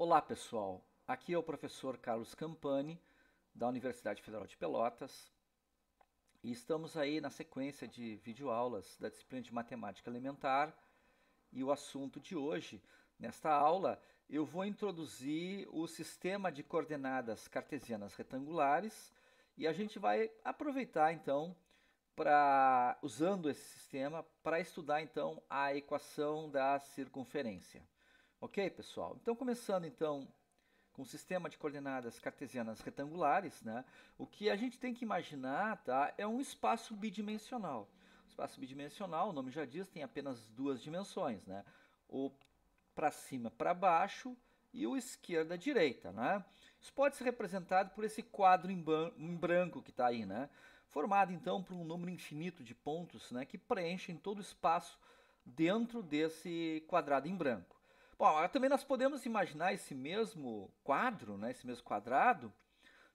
Olá pessoal, aqui é o professor Carlos Campani, da Universidade Federal de Pelotas, e estamos aí na sequência de videoaulas da disciplina de Matemática Elementar, e o assunto de hoje, nesta aula, eu vou introduzir o sistema de coordenadas cartesianas retangulares, e a gente vai aproveitar então, usando esse sistema, para estudar então a equação da circunferência. Ok, pessoal? Então, começando então com o sistema de coordenadas cartesianas retangulares, né? O que a gente tem que imaginar, tá, é um espaço bidimensional. O espaço bidimensional, o nome já diz, tem apenas duas dimensões, né? O para cima, para baixo e o esquerda, direita, né? Isso pode ser representado por esse quadro em branco que está aí, né? Formado então por um número infinito de pontos, né, que preenchem todo o espaço dentro desse quadrado em branco. Bom, também nós podemos imaginar esse mesmo quadro, né, esse mesmo quadrado,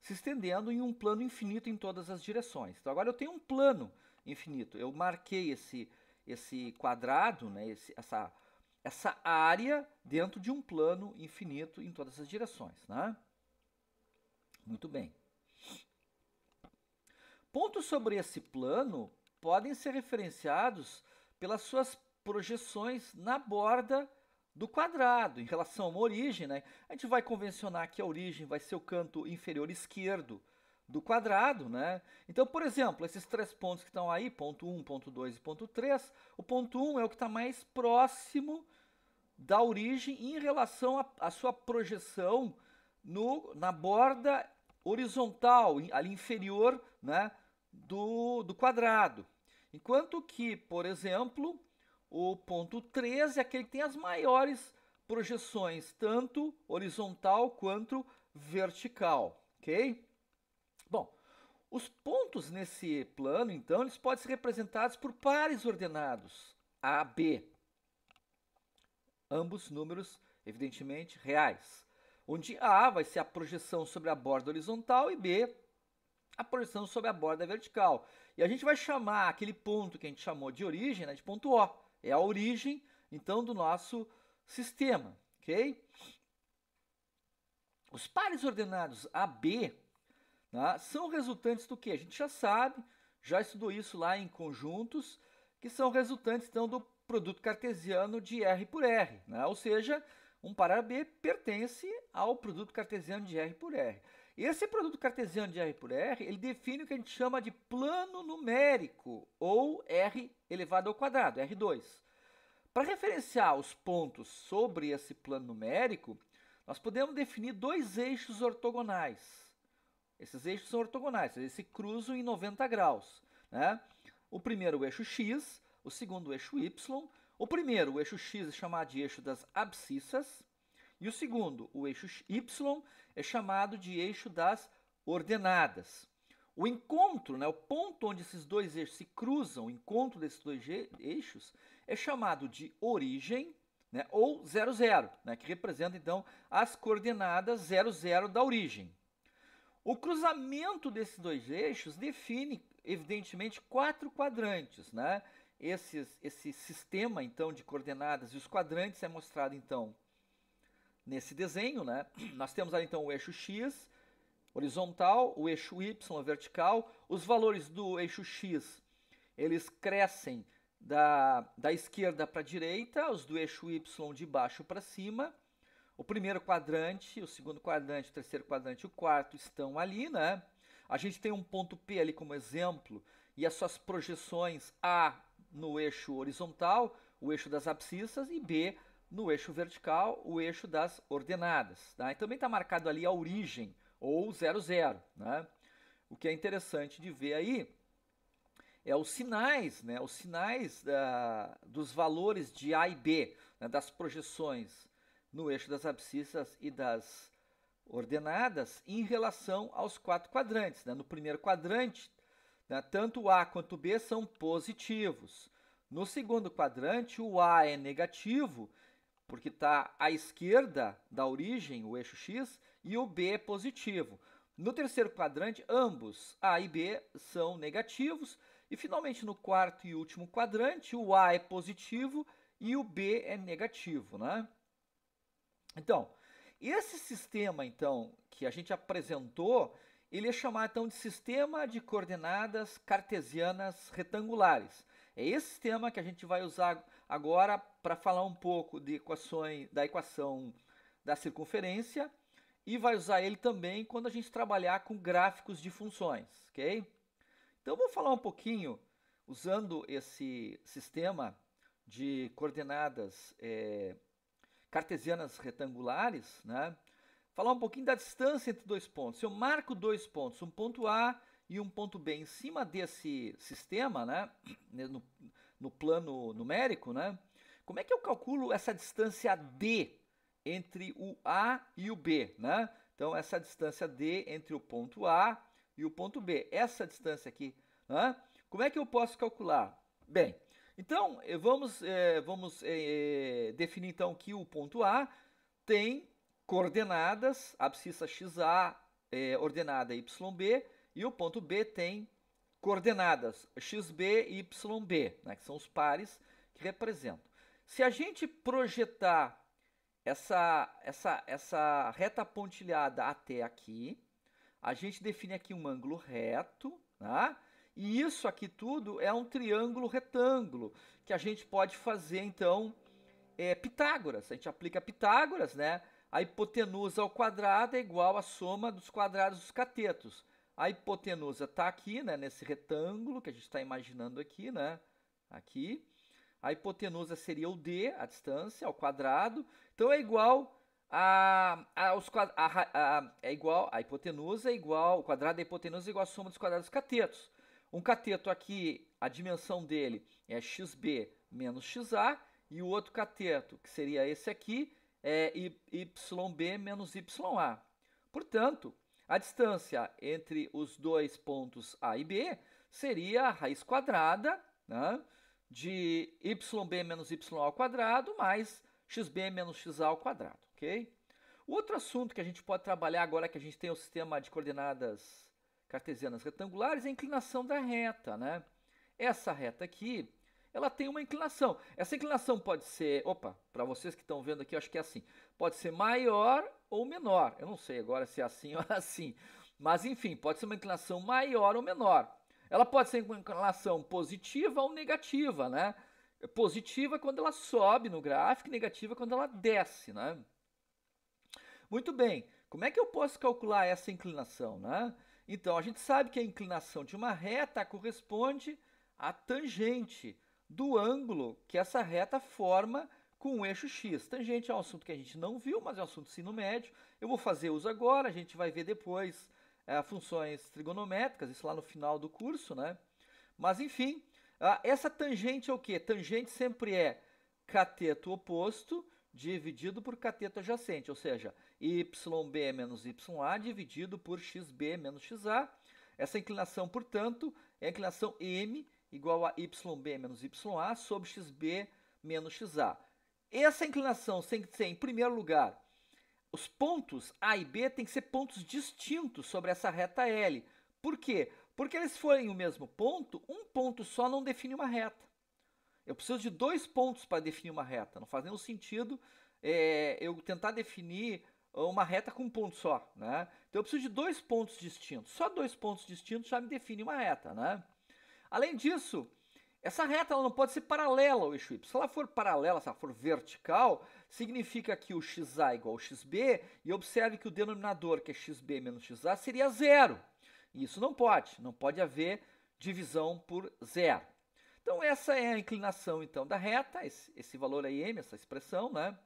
se estendendo em um plano infinito em todas as direções. Então agora eu tenho um plano infinito. Eu marquei esse quadrado, né, essa área dentro de um plano infinito em todas as direções, né? Muito bem. Pontos sobre esse plano podem ser referenciados pelas suas projeções na borda do quadrado, em relação a uma origem, né? A gente vai convencionar que a origem vai ser o canto inferior esquerdo do quadrado, né? Então, por exemplo, esses três pontos que estão aí, ponto 1, ponto 2 e ponto 3, o ponto 1 é o que está mais próximo da origem em relação à sua projeção na borda horizontal, ali inferior, né, do quadrado. Enquanto que, por exemplo, o ponto 3 é aquele que tem as maiores projeções, tanto horizontal quanto vertical, ok? Bom, os pontos nesse plano, então, eles podem ser representados por pares ordenados, A, B, ambos números, evidentemente, reais, onde A vai ser a projeção sobre a borda horizontal e B a projeção sobre a borda vertical. E a gente vai chamar aquele ponto que a gente chamou de origem, né, de ponto O. É a origem, então, do nosso sistema, ok? Os pares ordenados AB, né, são resultantes do que? A gente já sabe, já estudou isso lá em conjuntos, que são resultantes, então, do produto cartesiano de R por R, né? Ou seja, um par B pertence ao produto cartesiano de R por R. E esse produto cartesiano de R por R, ele define o que a gente chama de plano numérico, ou R elevado ao quadrado, R2. Para referenciar os pontos sobre esse plano numérico, nós podemos definir dois eixos ortogonais. Esses eixos são ortogonais, eles se cruzam em 90 graus, né? O primeiro, o eixo x, o segundo, o eixo y. O primeiro, o eixo x, é chamado de eixo das abscissas, e o segundo, o eixo y, é chamado de eixo das ordenadas. O encontro, né, o ponto onde esses dois eixos se cruzam, o encontro desses dois eixos, é chamado de origem, né, ou 0, 0, né, que representa então as coordenadas 0, 0 da origem. O cruzamento desses dois eixos define, evidentemente, quatro quadrantes, né? Esse sistema, então, de coordenadas e os quadrantes é mostrado, então, nesse desenho, né? Nós temos ali, então, o eixo x horizontal, o eixo y vertical. Os valores do eixo x, eles crescem da esquerda para a direita, os do eixo y de baixo para cima. O primeiro quadrante, o segundo quadrante, o terceiro quadrante e o quarto estão ali, né? A gente tem um ponto P ali como exemplo e as suas projeções A no eixo horizontal, o eixo das abscissas, e B no eixo vertical, o eixo das ordenadas. Tá? E também está marcado ali a origem, ou 0, 0. Né? O que é interessante de ver aí é os sinais, né? Os sinais dos valores de A e B, né? Das projeções no eixo das abscissas e das ordenadas em relação aos quatro quadrantes. Né? No primeiro quadrante, né, tanto o A quanto o B são positivos. No segundo quadrante, o A é negativo, porque está à esquerda da origem, o eixo X, e o B é positivo. No terceiro quadrante, ambos, A e B, são negativos. E finalmente, no quarto e último quadrante, o A é positivo e o B é negativo, né? Então, E esse sistema, então, que a gente apresentou, ele é chamado, então, de sistema de coordenadas cartesianas retangulares. É esse sistema que a gente vai usar agora para falar um pouco de equações, da equação da circunferência, e vai usar ele também quando a gente trabalhar com gráficos de funções, ok? Então, eu vou falar um pouquinho, usando esse sistema de coordenadas cartesianas retangulares, né? Falar um pouquinho da distância entre dois pontos. Se eu marco dois pontos, um ponto A e um ponto B, em cima desse sistema, né? No plano numérico, né? Como é que eu calculo essa distância D entre o A e o B, né? Então, essa distância D entre o ponto A e o ponto B. Essa distância aqui, né? Como é que eu posso calcular? Bem, então, vamos definir então que o ponto A tem coordenadas, abscissa XA, ordenada YB, e o ponto B tem coordenadas XB e YB, né, que são os pares que representam. Se a gente projetar essa reta pontilhada até aqui, a gente define aqui um ângulo reto, tá? E isso aqui tudo é um triângulo retângulo, que a gente pode fazer, então, Pitágoras. A gente aplica Pitágoras, né? A hipotenusa ao quadrado é igual à soma dos quadrados dos catetos. A hipotenusa está aqui, né, nesse retângulo que a gente está imaginando aqui, né? Aqui. A hipotenusa seria o D, a distância, ao quadrado. Então, é igual a hipotenusa é igual, o quadrado da hipotenusa é igual à soma dos quadrados dos catetos. Um cateto aqui, a dimensão dele é XB menos XA, e o outro cateto, que seria esse aqui, é YB menos YA. Portanto, a distância entre os dois pontos A e B seria a raiz quadrada, né, de YB menos YA ao quadrado mais XB menos XA ao quadrado, ok? O outro assunto que a gente pode trabalhar agora que a gente tem o sistema de coordenadas cartesianas retangulares é a inclinação da reta, né? Essa reta aqui, ela tem uma inclinação. Essa inclinação pode ser, para vocês que estão vendo aqui, eu acho que é assim, pode ser maior ou menor. Eu não sei agora se é assim ou assim, mas enfim, pode ser uma inclinação maior ou menor. Ela pode ser uma inclinação positiva ou negativa, né? Positiva quando ela sobe no gráfico, negativa quando ela desce, né? Muito bem, como é que eu posso calcular essa inclinação, né? Então, a gente sabe que a inclinação de uma reta corresponde à tangente do ângulo que essa reta forma com o eixo x. Tangente é um assunto que a gente não viu, mas é um assunto do ensino médio. Eu vou fazer uso agora, a gente vai ver depois funções trigonométricas, isso lá no final do curso, né? Mas, enfim, essa tangente é o quê? Tangente sempre é cateto oposto dividido por cateto adjacente, ou seja, YB menos YA dividido por XB menos XA. Essa inclinação, portanto, é a inclinação M igual a YB menos YA sobre XB menos XA. Essa inclinação tem que ser, em primeiro lugar, os pontos A e B têm que ser pontos distintos sobre essa reta L. Por quê? Porque eles forem o mesmo ponto, um ponto só não define uma reta. Eu preciso de dois pontos para definir uma reta. Não faz nenhum sentido eu tentar definir uma reta com um ponto só, né? Então eu preciso de dois pontos distintos. Só dois pontos distintos já me define uma reta, né? Além disso, essa reta ela não pode ser paralela ao eixo Y. Se ela for paralela, se ela for vertical, significa que o XA é igual ao XB, e observe que o denominador, que é XB menos XA, seria zero. E isso não pode haver divisão por zero. Então essa é a inclinação então da reta, esse valor aí M, essa expressão, né?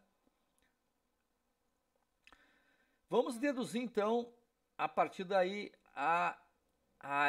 Vamos deduzir então a partir daí a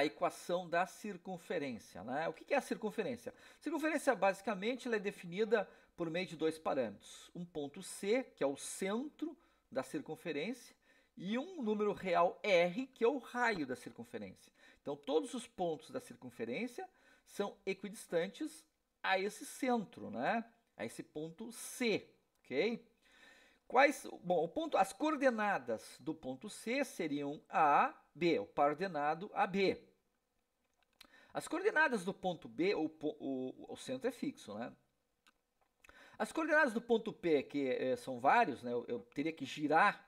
equação da circunferência, né? O que é a circunferência? Circunferência basicamente ela é definida por meio de dois parâmetros, um ponto C, que é o centro da circunferência, e um número real R, que é o raio da circunferência. Então todos os pontos da circunferência são equidistantes a esse centro, né? A esse ponto C, ok? As coordenadas do ponto C seriam A, B, o par ordenado AB. As coordenadas do ponto B, o centro é fixo, né? As coordenadas do ponto P, que são vários, né? Eu teria que girar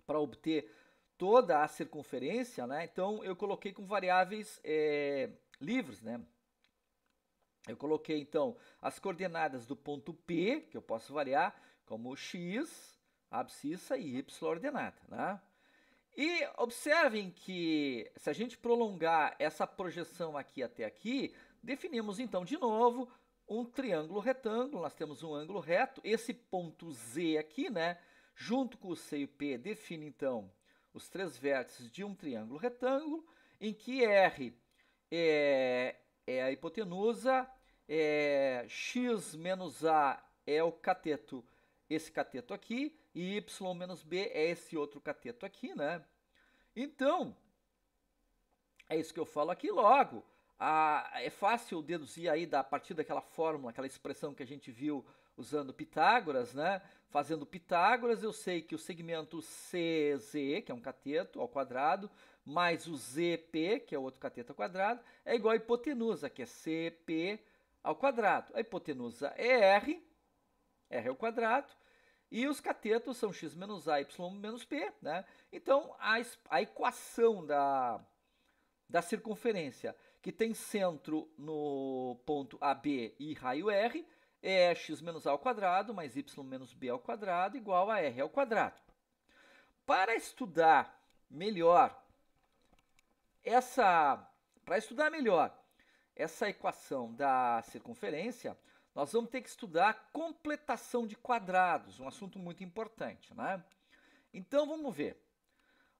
para obter toda a circunferência, né? Então eu coloquei com variáveis livres, né? Eu coloquei então as coordenadas do ponto P, que eu posso variar, como x, abscissa e y ordenada, né? E observem que se a gente prolongar essa projeção aqui até aqui, definimos então de novo um triângulo retângulo, nós temos um ângulo reto, esse ponto Z aqui, né, junto com o C e o P, define então os três vértices de um triângulo retângulo, em que R é a hipotenusa, x menos A é o cateto, esse cateto aqui, e y menos B é esse outro cateto aqui, né? Então, é isso que eu falo aqui logo. É fácil deduzir aí a partir daquela fórmula, aquela expressão que a gente viu usando Pitágoras, né? Fazendo Pitágoras, eu sei que o segmento CZ, que é um cateto ao quadrado, mais o ZP, que é outro cateto ao quadrado, é igual a hipotenusa, que é CP ao quadrado. A hipotenusa é R ao quadrado, e os catetos são x menos a, y menos p, né? Então, a equação da circunferência, que tem centro no ponto AB e raio R, é x menos a ao quadrado mais y menos b ao quadrado igual a r ao quadrado. Para estudar melhor essa equação da circunferência, nós vamos ter que estudar a completação de quadrados, um assunto muito importante, né? Então, vamos ver.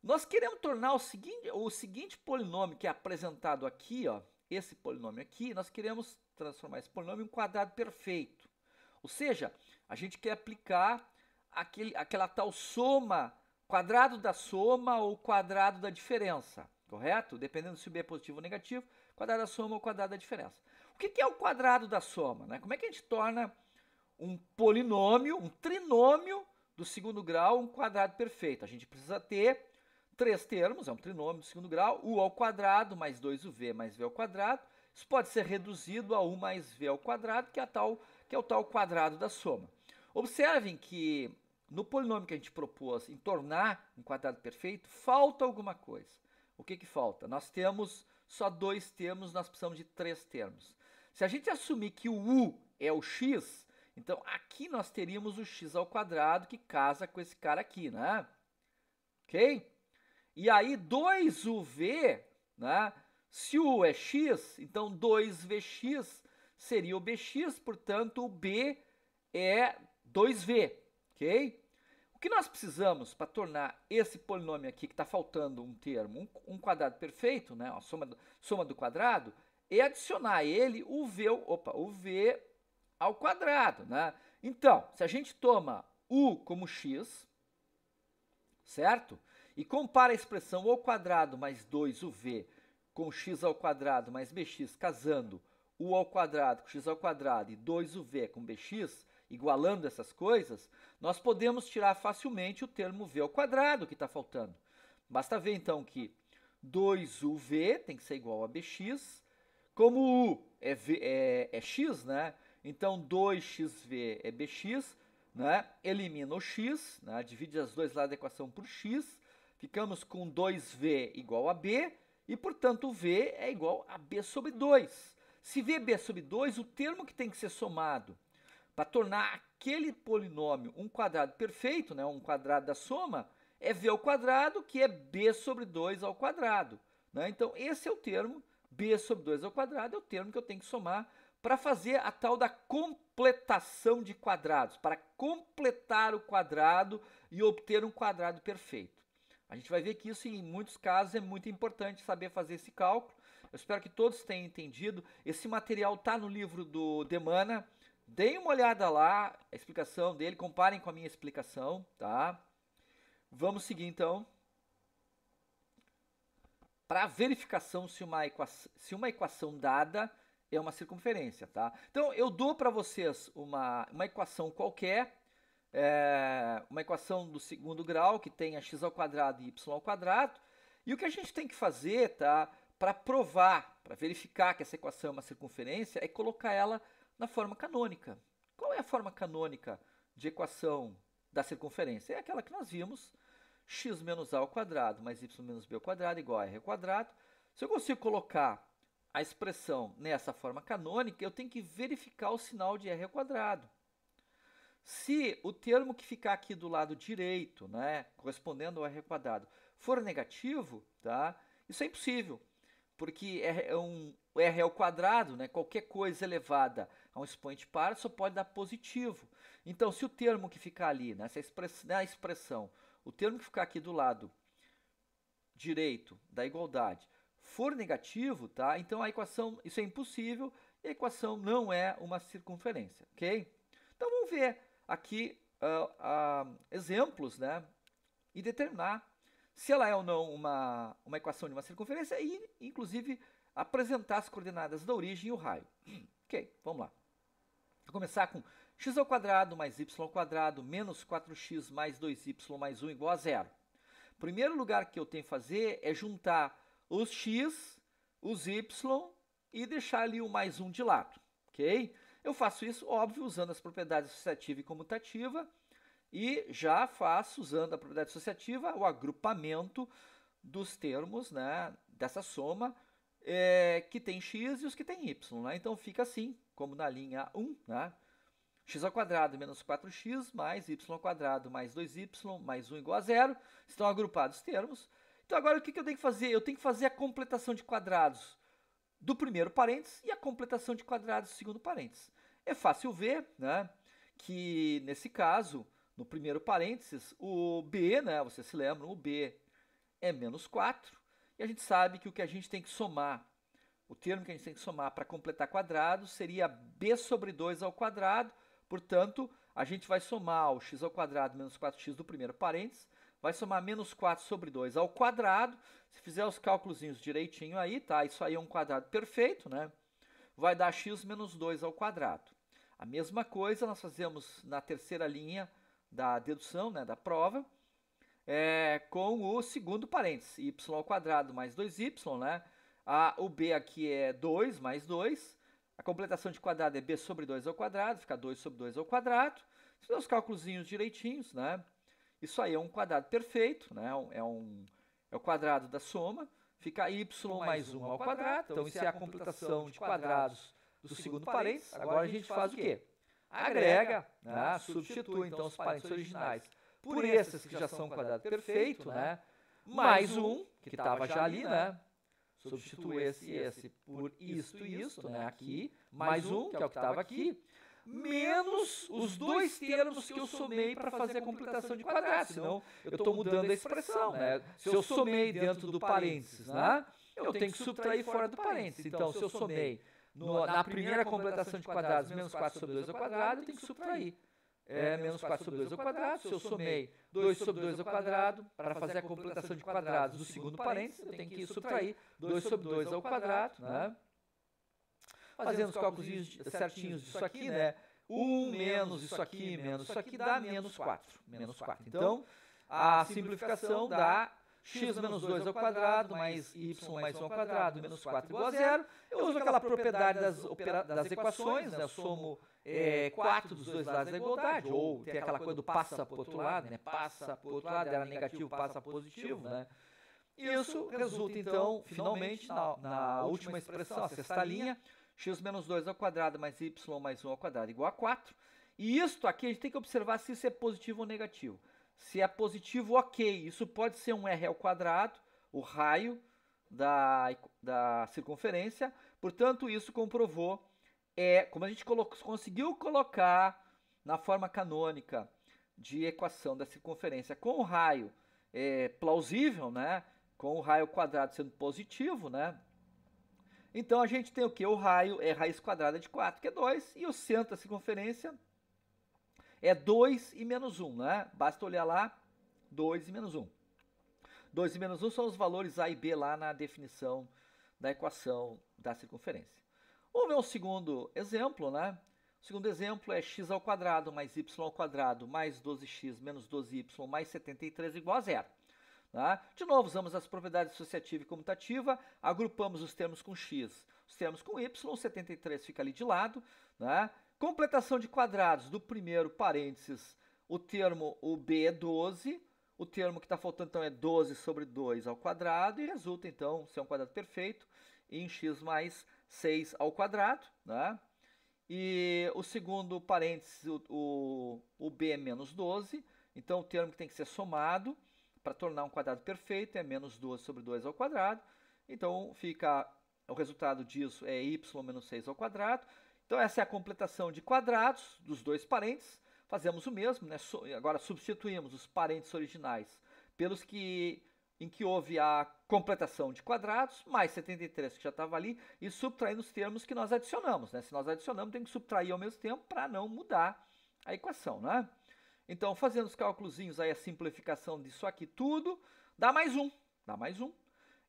Nós queremos tornar o seguinte polinômio que é apresentado aqui, ó, esse polinômio aqui, nós queremos transformar esse polinômio em um quadrado perfeito. Ou seja, a gente quer aplicar aquela tal soma, quadrado da soma ou quadrado da diferença, correto? Dependendo se o b é positivo ou negativo, quadrado da soma ou quadrado da diferença. O que é o quadrado da soma, né? Como é que a gente torna um polinômio, um trinômio do segundo grau, um quadrado perfeito? A gente precisa ter três termos, é um trinômio do segundo grau, u ao quadrado mais 2uv mais v ao quadrado. Isso pode ser reduzido a u mais v ao quadrado, que é o tal quadrado da soma. Observem que no polinômio que a gente propôs em tornar um quadrado perfeito, falta alguma coisa. O que falta? Nós temos só dois termos, nós precisamos de três termos. Se a gente assumir que o u é o x, então aqui nós teríamos o x ao quadrado que casa com esse cara aqui, né? Ok? E aí 2uv, né? Se o u é x, então 2vx seria o bx, portanto o b é 2v, ok? O que nós precisamos para tornar esse polinômio aqui, que está faltando um termo, um quadrado perfeito, né? A soma do quadrado, é adicionar a ele o v ao quadrado, né? Então, se a gente toma u como x, certo? E compara a expressão u ao quadrado mais 2uv com x ao quadrado mais bx, casando u ao quadrado com x ao quadrado e 2uv com bx, igualando essas coisas, nós podemos tirar facilmente o termo v ao quadrado que está faltando. Basta ver então que 2uv tem que ser igual a bx, como u é x, né? Então 2xv é bx, né? Elimina o x, né? Divide os dois lados da equação por x, ficamos com 2v igual a b, e portanto v é igual a b sobre 2. Se v é b sobre 2, o termo que tem que ser somado para tornar aquele polinômio um quadrado perfeito, né, um quadrado da soma, é v ao quadrado, que é b sobre 2 ao quadrado, né? Então, esse é o termo, b sobre 2 ao quadrado, é o termo que eu tenho que somar para fazer a tal da completação de quadrados, para completar o quadrado e obter um quadrado perfeito. A gente vai ver que isso, em muitos casos, é muito importante saber fazer esse cálculo. Eu espero que todos tenham entendido. Esse material está no livro do Demana. Deem uma olhada lá, a explicação dele, comparem com a minha explicação, tá? Vamos seguir, então, para a verificação se uma equação dada é uma circunferência, tá? Então, eu dou para vocês uma equação qualquer, uma equação do segundo grau, que tenha x ao quadrado e y ao quadrado, e o que a gente tem que fazer, tá? Para provar, para verificar que essa equação é uma circunferência, é colocar ela na forma canônica. Qual é a forma canônica de equação da circunferência? É aquela que nós vimos, x menos a ao quadrado mais y menos b ao quadrado igual a r ao quadrado. Se eu consigo colocar a expressão nessa forma canônica, eu tenho que verificar o sinal de r ao quadrado. Se o termo que ficar aqui do lado direito, né, correspondendo ao r ao quadrado, for negativo, tá, isso é impossível, porque o r ao quadrado, né, qualquer coisa elevada a um expoente par, só pode dar positivo. Então, se o termo que ficar ali, na expressão, o termo que ficar aqui do lado direito da igualdade, for negativo, tá? Então a equação, isso é impossível, e a equação não é uma circunferência, ok? Então vamos ver aqui exemplos, né? E determinar se ela é ou não uma equação de uma circunferência e, inclusive, apresentar as coordenadas da origem e o raio. Ok, vamos lá. Vou começar com x ao quadrado mais y ao quadrado menos 4x mais 2y mais 1 igual a 0. O primeiro lugar que eu tenho que fazer é juntar os x, os y e deixar ali o mais 1 de lado, ok? Eu faço isso, óbvio, usando as propriedades associativa e comutativa e já faço, usando a propriedade associativa, o agrupamento dos termos, né, dessa soma que tem x e os que tem y, né? Então fica assim, como na linha 1, né? X ao quadrado menos 4x mais y ao quadrado mais 2y mais 1 igual a 0. Estão agrupados os termos. Então agora o que eu tenho que fazer? Eu tenho que fazer a completação de quadrados do primeiro parênteses e a completação de quadrados do segundo parênteses. É fácil ver, né, que nesse caso, no primeiro parênteses, o b, né, vocês se lembram, o b é menos 4. E a gente sabe que o que a gente tem que somar, o termo que a gente tem que somar para completar quadrados seria b sobre 2 ao quadrado. Portanto, a gente vai somar o x ao quadrado menos 4x do primeiro parênteses, vai somar menos 4 sobre 2 ao quadrado. Se fizer os cálculos direitinho aí, tá? Isso aí é um quadrado perfeito, né? Vai dar x menos 2 ao quadrado. A mesma coisa nós fazemos na terceira linha da dedução, né, da prova, com o segundo parênteses, y ao quadrado mais 2y, né? O b aqui é 2 mais 2. A completação de quadrado é b sobre 2 ao quadrado, fica 2 sobre 2 ao quadrado. Se fizer os cálculos direitinhos, né? Isso aí é um quadrado perfeito, né? É o quadrado da soma. Fica y mais 1 ao quadrado. Então, isso é a completação de quadrados do segundo parênteses. Agora a gente faz o quê? Agrega, né? Substitui, então, os parênteses originais por esses que já são quadrado perfeito, né? Mais um, que estava já ali, né? Substitui esse por isto e isto, né? Aqui. Mais um, que é o que estava aqui. Menos os dois termos que eu somei para fazer a completação de quadrados, senão eu estou mudando a expressão, né? Se eu somei dentro do parênteses, né, eu tenho que subtrair fora do parênteses. Então, se eu somei na primeira completação de quadrados menos 4 sobre 2 ao quadrado, eu tenho que subtrair menos 4 sobre 2 ao quadrado. Se eu somei 2 sobre 2 ao quadrado para fazer a completação de quadrados do segundo parênteses, eu tenho que subtrair 2 sobre 2 ao quadrado, né? Fazendo os cálculos certinhos disso aqui, né? 1 menos isso aqui dá menos 4. Menos 4. Então, a simplificação dá x menos 2 ao quadrado mais y mais 1 ao quadrado menos 4 igual a 0. Eu uso aquela propriedade das equações, né? Eu somo 4 dos dois lados da igualdade. Ou tem aquela coisa do passa para o outro lado, né? Passa para o outro lado, era negativo, passa positivo, né? Isso resulta, então, finalmente, na última expressão, a sexta linha, x menos 2 ao quadrado mais y mais 1 ao quadrado igual a 4. E isto aqui a gente tem que observar se isso é positivo ou negativo. Se é positivo, ok. Isso pode ser um r ao quadrado, o raio da circunferência. Portanto, isso comprovou, como a gente conseguiu colocar na forma canônica de equação da circunferência com o raio plausível, né? Com o raio ao quadrado sendo positivo, né? Então, a gente tem o quê? O raio é raiz quadrada de 4, que é 2, e o centro da circunferência é 2 e menos 1, né? Basta olhar lá, 2 e menos 1. 2 e menos 1 são os valores A e B lá na definição da equação da circunferência. Vamos ver um segundo exemplo, né? O segundo exemplo é x ao quadrado mais y ao quadrado mais 12x menos 12y mais 73 igual a 0. Tá? De novo, usamos as propriedades associativa e comutativa, agrupamos os termos com x, os termos com y, 73 fica ali de lado. Né? Completação de quadrados do primeiro parênteses, o b é 12, O termo que está faltando então é 12 sobre 2 ao quadrado e resulta então, se é um quadrado perfeito, em x mais 6 ao quadrado, né? E o segundo parênteses, o b é menos 12, então o termo que tem que ser somado para tornar um quadrado perfeito é menos 12 sobre 2 ao quadrado. Então fica, o resultado disso é y menos 6 ao quadrado. Então essa é a completação de quadrados dos dois parênteses. Fazemos o mesmo, né? Agora substituímos os parênteses originais pelos em que houve a completação de quadrados, mais 73 que já estava ali, e subtraindo os termos que nós adicionamos, né? Se nós adicionamos, tem que subtrair ao mesmo tempo para não mudar a equação, né? Então, fazendo os cálculozinhos aí, a simplificação disso aqui tudo, dá mais um.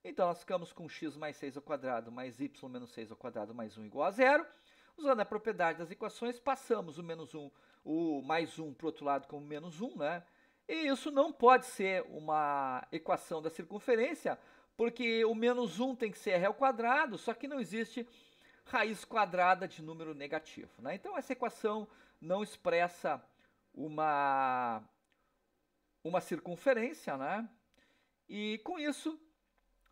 Então, nós ficamos com x mais 6 ao quadrado mais y menos 6 ao quadrado mais 1 igual a zero. Usando a propriedade das equações, passamos o menos 1, o mais 1 para o outro lado como menos 1, né? E isso não pode ser uma equação da circunferência, porque o menos 1 tem que ser r ao quadrado, só que não existe raiz quadrada de número negativo, né? Então, essa equação não expressa uma circunferência, né? E com isso,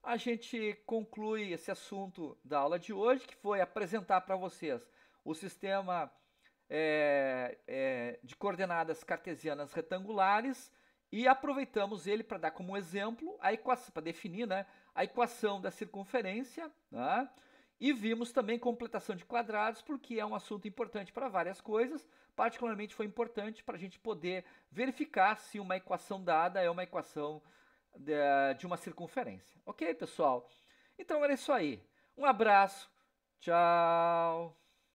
a gente conclui esse assunto da aula de hoje, que foi apresentar para vocês o sistema de coordenadas cartesianas retangulares e aproveitamos ele para dar como exemplo a equação, para definir, né, a equação da circunferência, né? E vimos também completação de quadrados, porque é um assunto importante para várias coisas, particularmente foi importante para a gente poder verificar se uma equação dada é uma equação de uma circunferência. Ok, pessoal? Então era isso aí. Um abraço, tchau!